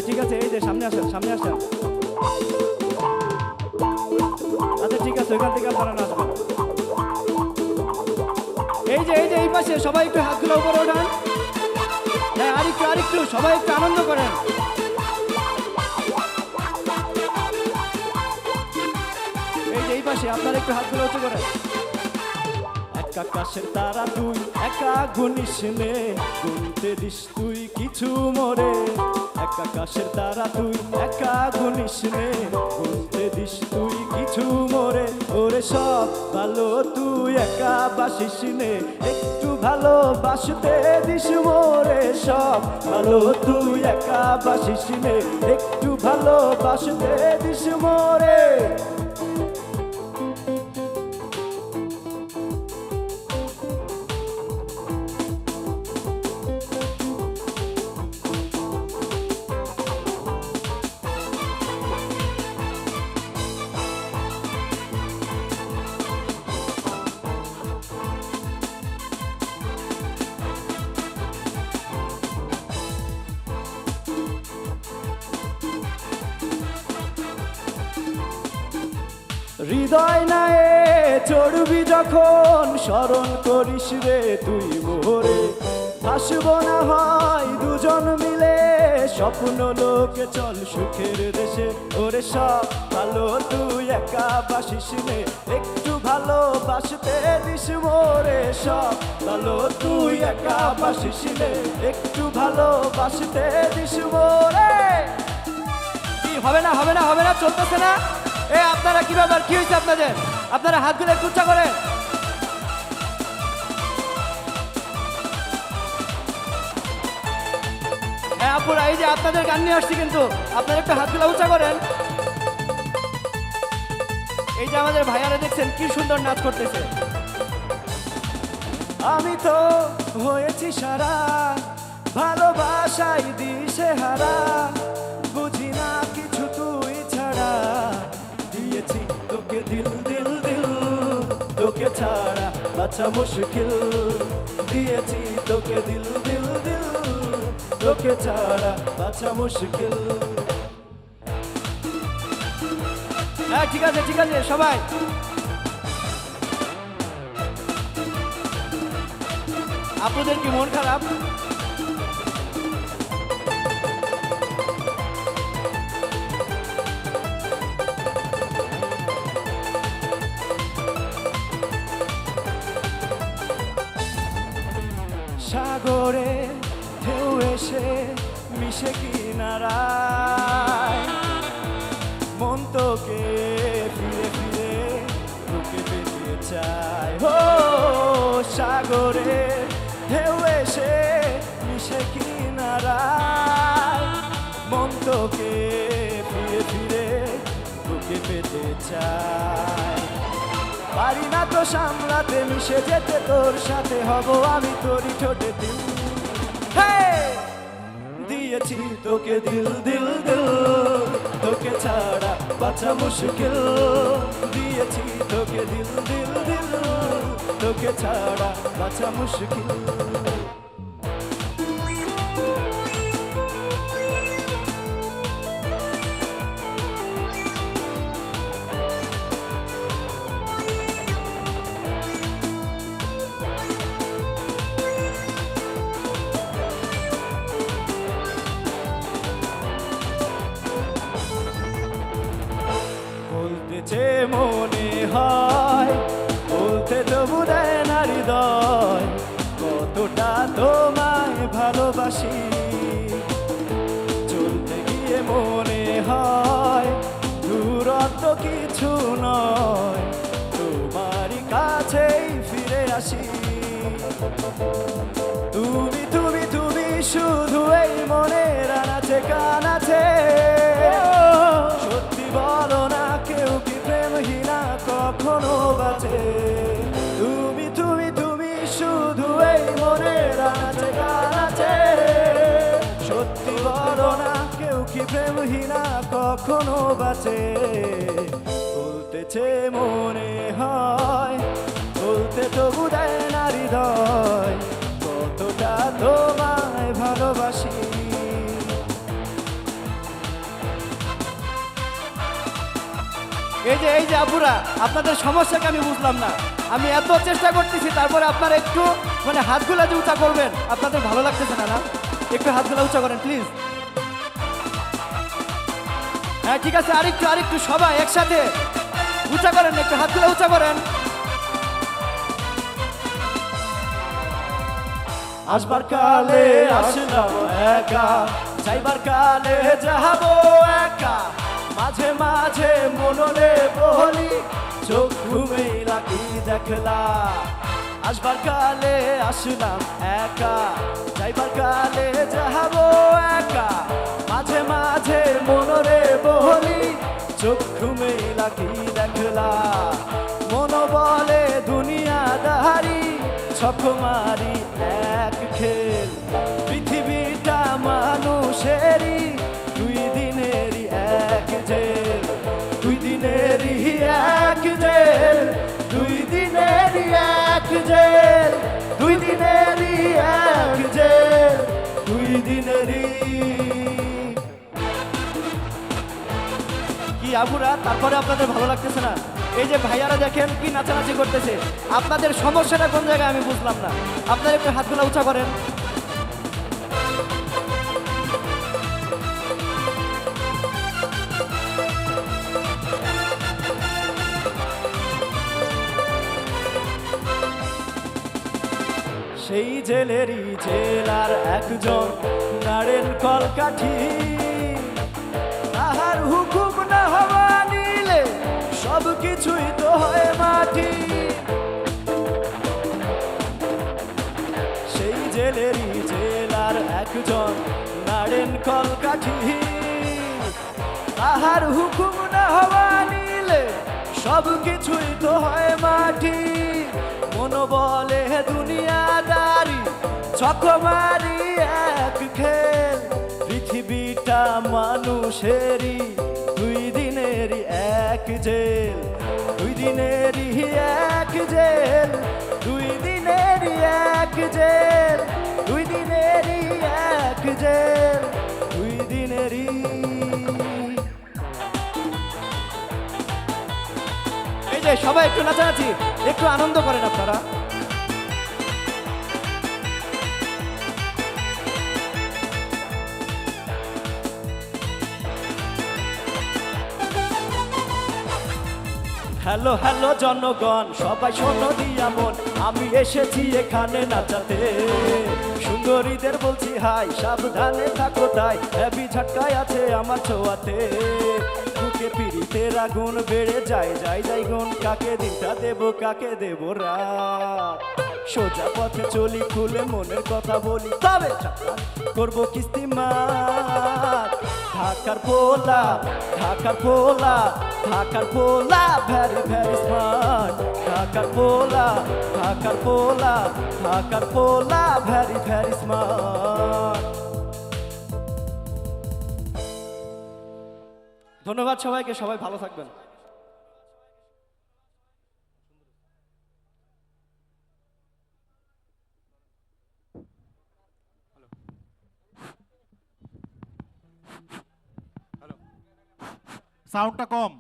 ঠিক আছে, এই যে সামনে আসেন, সামনে আসেন। আচ্ছা ঠিক আছে, ওইখান থেকে আপনারা নাচবেন। এই যে এই পাশে সবাই একটু হাতগুলো উপরে ওঠান। হ্যাঁ, আরেকটু সবাই একটু আনন্দ করেন। এই যে এই পাশে আপনারা একটু হাতগুলো উঁচু করেন। এক আকাশের তারা তুই একা গুনিস নে, গুনতে দিস তুই কিছু মোরে। এক আকাশের তারা তুই একা গুনিস নে, গুনতে দিস তুই কিছু মোরে। ওরে সব ভালো তুই একা বাসিস নে, একটু ভালোবাসতে দিস মোরে। সব ভালো তুই একা বাসিস নে, একটু ভালোবাসতে দিস মোরে। হৃদয় নায়ে চড়বি যখন স্মরণ করিস রে তুই মোরে। হাসব না হয় দুজন মিলে, স্বপ্ন লোকে চল সুখের দেশে। ওরে সব ভালো তুই একা বাসিস নে, একটু ভালোবাসতে দিস মোরে। সব ভালো তুই একা বাসিস নে, একটু ভালোবাসতে দিস মোরে। কি হবে না হবে না হবে না, চলতেছে না? এ আপনারা কি ব্যাপার, কি হয়েছে আপনাদের? আপনারা হাতগুলো একটু উঁচা করেন। হ্যাঁ আপুরা, এই যে আপনাদের গান নিয়ে আসছি, কিন্তু আপনারা একটু হাতগুলো উঁচা করেন। এই যে আমাদের ভাইয়ারা দেখছেন কি সুন্দর নাচ করতেছে। আমি তো হয়েছি সারা, ভালোবাসাই দিশে হারা, বুঝি না কিছু তুই ছাড়া। দিয়েছি তোকে দিল দিল দিল, তোকে ছাড়া বাঁচা মুশকিল। দিয়েছি তোকে দিল দিল দিল, তোকে ছাড়া বাঁচা মুশকিল। হ্যাঁ ঠিক আছে ঠিক আছে সবাই। আপনাদের কি মন খারাপ? সাগরে ঢেউ এসে মিশে কিনারায়, মন তোকে ফিরে ফিরে তোকে পেতে চায়। ও সাগরে ঢেউ এসে মিশে কিনারায়, মন তোকে ফিরে ফিরে তোকে পেতে চায়। পারি না তো সামলাতে, মিশে যেতে তোর সাথে হব আমি তোরই ঠোঁটে দিল। দিয়েছি তোকে দিল দিল দিল, তোকে ছাড়া বাঁচা মুশকিল। দিয়েছি তোকে দিল দিল দিল, তোকে ছাড়া বাঁচা মুশকিল। বলতেছে মনে হয়, বলতে তবু দেয় না হৃদয়, কতটা তোমায় ভালোবাসি। চলতে গিয়ে মনে হয় দূরত্ব কিছু নয়, তোমারই কাছেই ফিরে আসি। তুমি তুমি তুমি শুধু এই মনের আনাচে কানাচে। সত্যি বলো না, কেউ কি প্রেমহীনা কখনো বাঁচে? তুমি তুমি তুমি শুধু এই মনের আনাচে কানাচে। সত্যি বলো না, কেউ কি প্রেমহীনা কখনো বাঁচে? বলতেছে মনে হয়, বলতে তবু দেয় না হৃদয়, কতটা তোমায় ভালোবাসি। এই যে আপুরা, আপনাদের সমস্যাকে আমি বুঝলাম না। আমি এত চেষ্টা করতেছি, তারপরে আপনারা একটু মানে হাতগুলা যে উঁচা করবেন, আপনাদের ভালো লাগতেছে না? না, একটু হাতগুলা উঁচা করেন প্লিজ। হ্যাঁ ঠিক আছে, আরেকটু সবাই একসাথে উঁচা করেন, একটু হাতগুলা উঁচা করেন। আসবার কালে আসলাম একা, যাইবার কালে যাবো একা, মাঝে মাঝে মনরে বলি চোখ ঘুমেইলা কি দেখলা। আসবার কালে আসলাম একা, যাইবার কালে যাবো একা, মাঝে মাঝে মনরে বলি চোখ ঘুমেইলা কি দেখলা। মন বলে দুনিয়াদারি, ছক মারি এক খেল, পৃথিবীটা মানুষেরই দুই দিনেরই এক জেল, দুই দিনেরই এক জেল, দুই দিনেরই এক জেল, দুই দিনেরই এক জেল, দুই দিনেরই। কি আবুরা, তারপরে আপনাদের ভালো লাগতেছে না? এই যে ভাইয়ারা দেখেন কি নাচানাচি করতেছে, আপনাদের সমস্যাটা কোন জায়গায় আমি বুঝলাম না। আপনারা একটু হাতগুলো উঁচা করেন। সেই জেলেরই জেলার একজন নাড়েন কলকাঠি, তাহার হুকুম না হওয়া নিলে সব কিছুই তো হয় মাটি। সেই জেলেরই জেলার একজন নাড়েন কলকাঠি, তাহার হুকুম না হওয়া নিলে সব কিছুই তো হয় মাটি। মন বলে দুনিয়াদারি, ছক মারি এক খেল, পৃথিবীটা মানুষেরই দুই দিনেরই এক জেল, দুই দিনেরই এক জেল, দুই দিনেরই এক জেল, দুই দিনেরই এক জেল, দুই দিনেরই। এই যে সবাই একটু নাচানাচি, একটু আনন্দ করেন আপনারা। হ্যালো হ্যালো জনগণ, সবাই শোনো দিয়া মন, আমি এসেছি এখানে নাচাতে। সুন্দরীদের বলছি হাই, সাবধানে থাকো তাই, হেভি ঝটকায় আছে আমার ছোঁয়াতে। বুকে পিড়িতের আগুন বেড়ে যায়, যাই যাই গুণ, কাকে দিনটা দেবো কাকে দেবো রাত। সোজা পথে চলি, খুলে মনের কথা বলি, তবে করবো কিস্তি মাত। ঢাকার পোলা, ঢাকার পোলা, ঢাকার পোলা, ভ্যারি ভ্যারি স্মার্ট। ঢাকার পোলা, ঢাকার পোলা, ঢাকার পোলা, ভ্যারি ভ্যারি স্মার্ট। ধন্যবাদ সবাইকে, সবাই ভালো থাকবেন। সাউন্ডটা কম।